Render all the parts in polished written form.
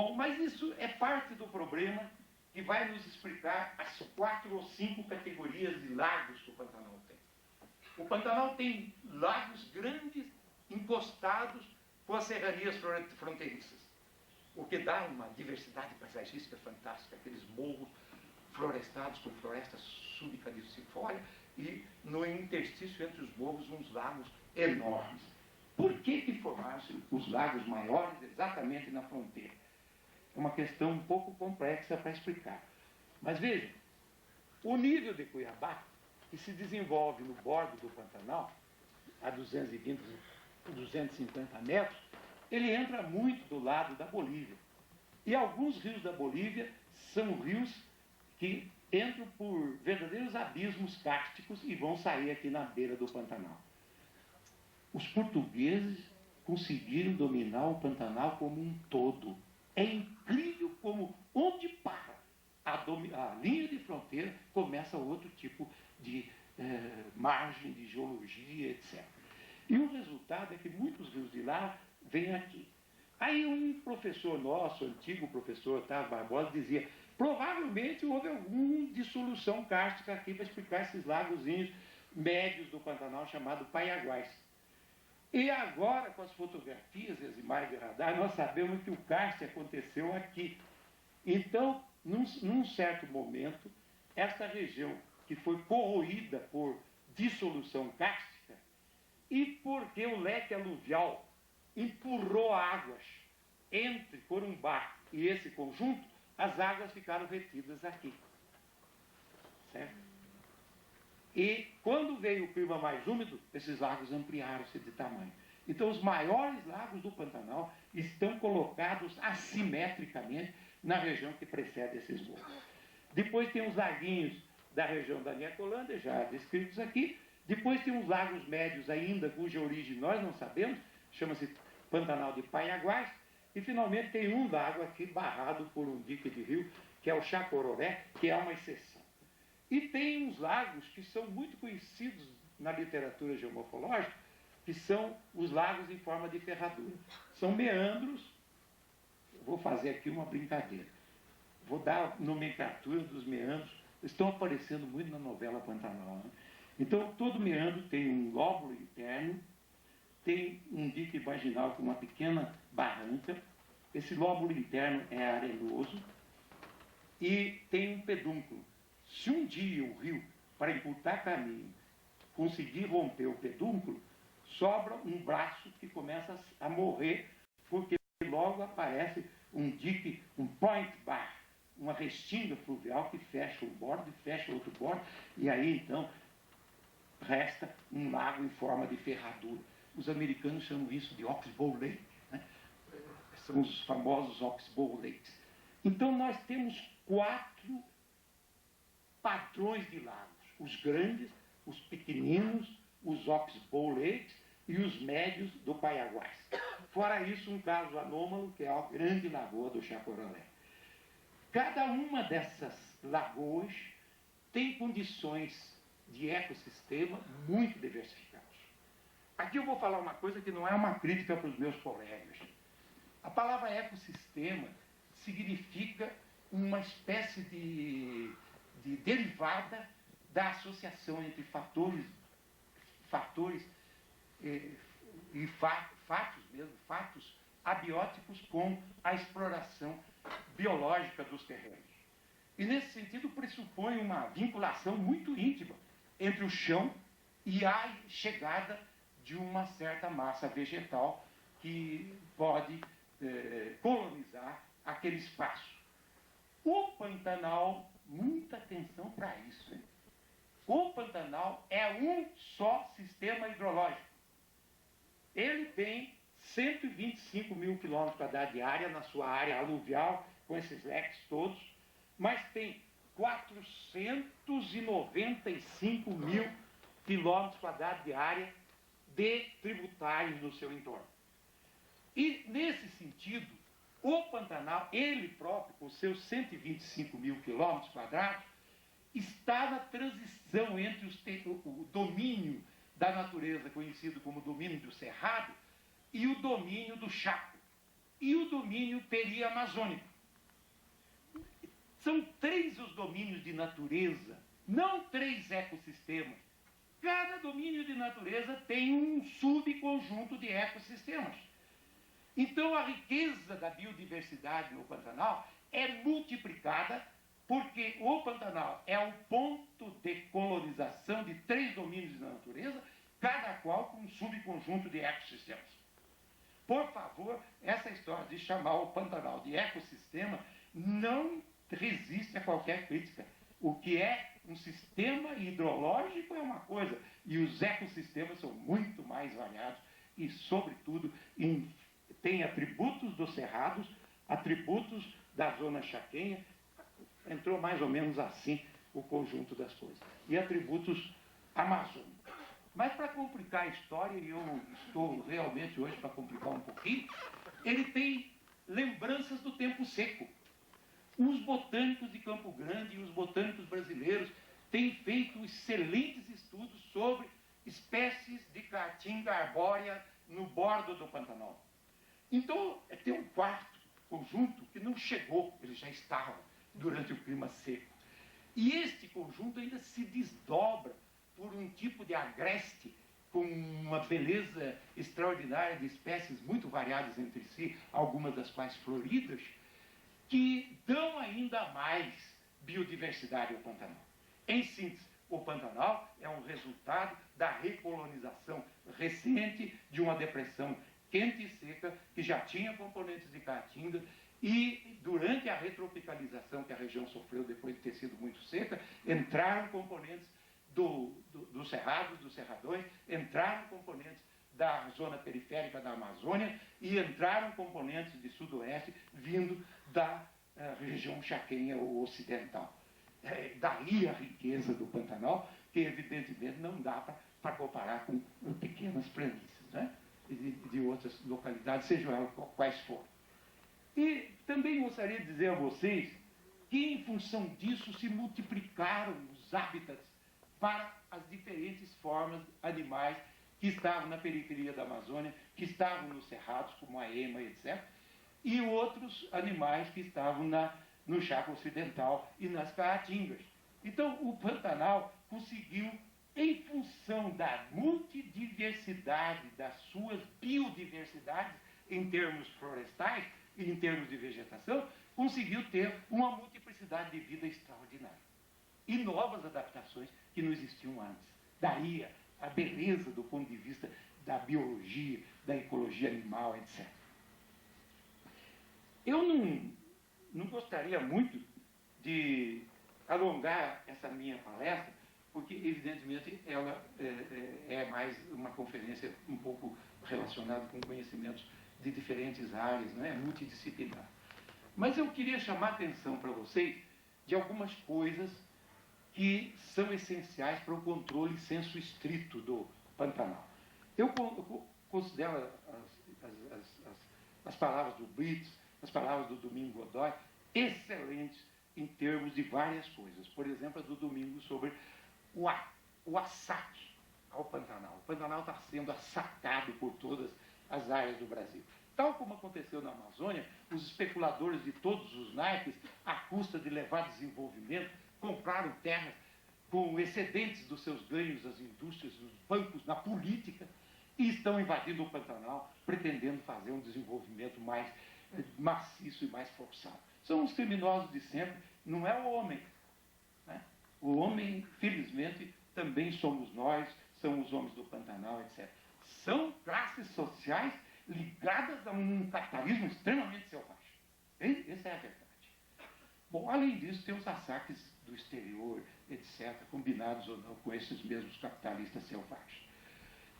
Bom, mas isso é parte do problema que vai nos explicar as 4 ou 5 categorias de lagos que o Pantanal tem. O Pantanal tem lagos grandes encostados com as serranias fronteiriças, o que dá uma diversidade paisagística fantástica, aqueles morros florestados com floresta subcaducifólia e no interstício entre os morros uns lagos enormes. Por que formaram-se os lagos maiores exatamente na fronteira? É uma questão um pouco complexa para explicar. Mas vejam, o nível de Cuiabá, que se desenvolve no bordo do Pantanal, a 220, 250 metros, ele entra muito do lado da Bolívia. E alguns rios da Bolívia são rios que entram por verdadeiros abismos cársticos e vão sair aqui na beira do Pantanal. Os portugueses conseguiram dominar o Pantanal como um todo. É incrível como, onde para a linha de fronteira, começa outro tipo de margem, de geologia, etc. E o resultado é que muitos rios de lá vêm aqui. Aí um professor nosso, antigo professor Otávio Barbosa, dizia: provavelmente houve alguma dissolução cárstica aqui para explicar esses lagozinhos médios do Pantanal chamado Paiaguás. E agora, com as fotografias e as imagens de radar, nós sabemos que o cárcere aconteceu aqui. Então, num certo momento, esta região que foi corroída por dissolução cárstica e porque o leque aluvial empurrou águas entre Corumbá e esse conjunto, as águas ficaram retidas aqui. Certo? E quando veio o clima mais úmido, esses lagos ampliaram-se de tamanho. Então, os maiores lagos do Pantanal estão colocados assimetricamente na região que precede esses morros. Depois tem os laguinhos da região da Niecolândia, já descritos aqui. Depois tem os lagos médios ainda, cuja origem nós não sabemos, chama-se Pantanal de Paiaguás. E, finalmente, tem um lago aqui barrado por um dique de rio, que é o Chacororé, que é uma exceção. E tem uns lagos que são muito conhecidos na literatura geomorfológica, que são os lagos em forma de ferradura. São meandros, vou fazer aqui uma brincadeira. Vou dar a nomenclatura dos meandros, estão aparecendo muito na novela Pantanal. Né? Então, todo meandro tem um lóbulo interno, tem um dique vaginal com uma pequena barranca, esse lóbulo interno é arenoso e tem um pedúnculo. Se um dia o rio, para encurtar caminho, conseguir romper o pedúnculo, sobra um braço que começa a morrer, porque logo aparece um dique, um point bar, uma restinga fluvial que fecha um bordo e fecha outro bordo, e aí então resta um lago em forma de ferradura. Os americanos chamam isso de Oxbow Lake, né? São os famosos Oxbow Lakes. Então nós temos 4 padrões de lagos: os grandes, os pequeninos, os Oxbow Lakes e os médios do Paiaguás. Fora isso, um caso anômalo, que é a grande lagoa do Chacororé. Cada uma dessas lagoas tem condições de ecossistema muito diversificados. Aqui eu vou falar uma coisa que não é uma crítica para os meus colegas. A palavra ecossistema significa uma espécie de derivada da associação entre fatos abióticos com a exploração biológica dos terrenos. E, nesse sentido, pressupõe uma vinculação muito íntima entre o chão e a chegada de uma certa massa vegetal que pode colonizar aquele espaço. O Pantanal, muita atenção para isso, hein? O Pantanal é um só sistema hidrológico. Ele tem 125 mil quilômetros quadrados de área na sua área aluvial, com esses leques todos, mas tem 495 mil quilômetros quadrados de área de tributários no seu entorno. E, nesse sentido, o Pantanal, ele próprio, com seus 125 mil quilômetros quadrados, está na transição entre o domínio da natureza, conhecido como domínio do Cerrado, e o domínio do Chaco. e o domínio periamazônico. São 3 os domínios de natureza, não 3 ecossistemas. Cada domínio de natureza tem um subconjunto de ecossistemas. Então, a riqueza da biodiversidade no Pantanal é multiplicada porque o Pantanal é o ponto de colonização de 3 domínios da natureza, cada qual com um subconjunto de ecossistemas. Por favor, essa história de chamar o Pantanal de ecossistema não resiste a qualquer crítica. O que é um sistema hidrológico é uma coisa, e os ecossistemas são muito mais variados e, sobretudo, têm atributos dos cerrados, atributos da zona chaquenha, entrou mais ou menos assim o conjunto das coisas, e atributos amazônicos. Mas para complicar a história, e eu estou realmente hoje para complicar um pouquinho, ele tem lembranças do tempo seco. Os botânicos de Campo Grande e os botânicos brasileiros têm feito excelentes estudos sobre espécies de caatinga arbórea no bordo do Pantanal. Então, tem um quarto conjunto que não chegou, ele já estava durante o clima seco. E este conjunto ainda se desdobra por um tipo de agreste com uma beleza extraordinária de espécies muito variadas entre si, algumas das quais floridas, que dão ainda mais biodiversidade ao Pantanal. Em síntese, o Pantanal é um resultado da recolonização recente de uma depressão quente e seca, que já tinha componentes de caatinga, e durante a retropicalização que a região sofreu depois de ter sido muito seca, entraram componentes dos cerrados, dos cerradões, entraram componentes da zona periférica da Amazônia e entraram componentes de sudoeste vindo da região chaquenha ou ocidental. Daí a riqueza do Pantanal, que evidentemente não dá para comparar com pequenas planícies, né? de outras localidades, sejam elas quais forem. E também gostaria de dizer a vocês que, em função disso, se multiplicaram os hábitats para as diferentes formas animais que estavam na periferia da Amazônia, que estavam nos cerrados, como a ema, etc., e outros animais que estavam no Chaco Ocidental e nas caatingas. Então, o Pantanal conseguiu, em função da multidiversidade das suas biodiversidades, em termos florestais e em termos de vegetação, conseguiu ter uma multiplicidade de vida extraordinária. E novas adaptações que não existiam antes. Daí a beleza do ponto de vista da biologia, da ecologia animal, etc. Eu não gostaria muito de alongar essa minha palestra, porque, evidentemente, ela é mais uma conferência um pouco relacionada com conhecimentos de diferentes áreas, não é? Multidisciplinar. Mas eu queria chamar a atenção para vocês de algumas coisas que são essenciais para o controle sensu estrito do Pantanal. Eu considero as palavras do Brits, as palavras do Domingos Godoy, excelentes em termos de várias coisas. Por exemplo, a do Domingos sobre o assaque ao Pantanal. O Pantanal está sendo assacado por todas as áreas do Brasil. Tal como aconteceu na Amazônia, os especuladores de todos os naipes, à custa de levar desenvolvimento, compraram terras com excedentes dos seus ganhos das indústrias, dos bancos, na política, e estão invadindo o Pantanal, pretendendo fazer um desenvolvimento mais maciço e mais forçado. São os criminosos de sempre, não é o homem. Né? O homem, felizmente, também somos nós, são os homens do Pantanal, etc. São classes sociais ligadas a um capitalismo extremamente selvagem. Essa é a verdade. Bom, além disso, tem os ataques do exterior, etc., combinados ou não com esses mesmos capitalistas selvagens.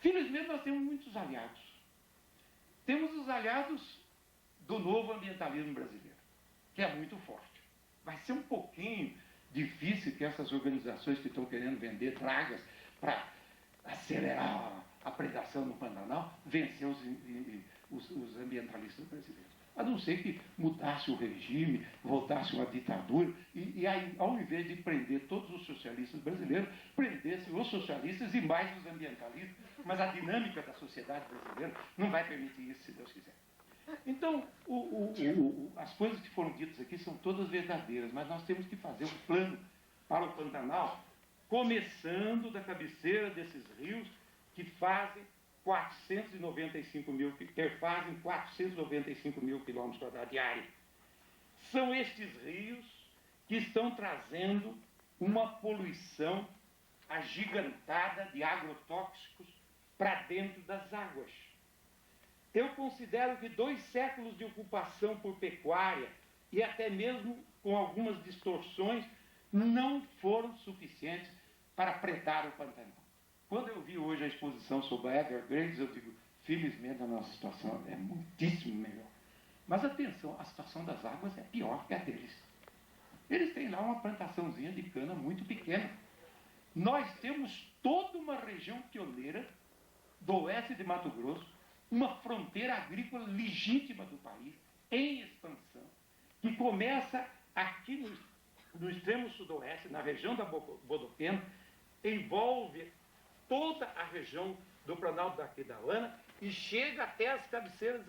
Felizmente, nós temos muitos aliados. Temos os aliados do novo ambientalismo brasileiro, que é muito forte. Vai ser um pouquinho difícil que essas organizações que estão querendo vender dragas para acelerar a predação no Pantanal vencer os ambientalistas brasileiros. A não ser que mudasse o regime, voltasse uma ditadura, e aí, ao invés de prender todos os socialistas brasileiros, prendesse os socialistas e mais os ambientalistas. Mas a dinâmica da sociedade brasileira não vai permitir isso, se Deus quiser. Então, as coisas que foram ditas aqui são todas verdadeiras, mas nós temos que fazer um plano para o Pantanal, começando da cabeceira desses rios que perfazem 495 mil quilômetros quadrados de área. São estes rios que estão trazendo uma poluição agigantada de agrotóxicos para dentro das águas. Eu considero que 2 séculos de ocupação por pecuária, e até mesmo com algumas distorções, não foram suficientes para predar o Pantanal. Quando eu vi hoje a exposição sobre a Everglades, eu digo, felizmente a nossa situação é muitíssimo melhor. Mas atenção, a situação das águas é pior que a deles. Eles têm lá uma plantaçãozinha de cana muito pequena. Nós temos toda uma região pioneira do oeste de Mato Grosso, uma fronteira agrícola legítima do país, em expansão, que começa aqui no extremo sudoeste, na região da Bodopena, envolve toda a região do Planalto da Aquidauana e chega até as cabeceiras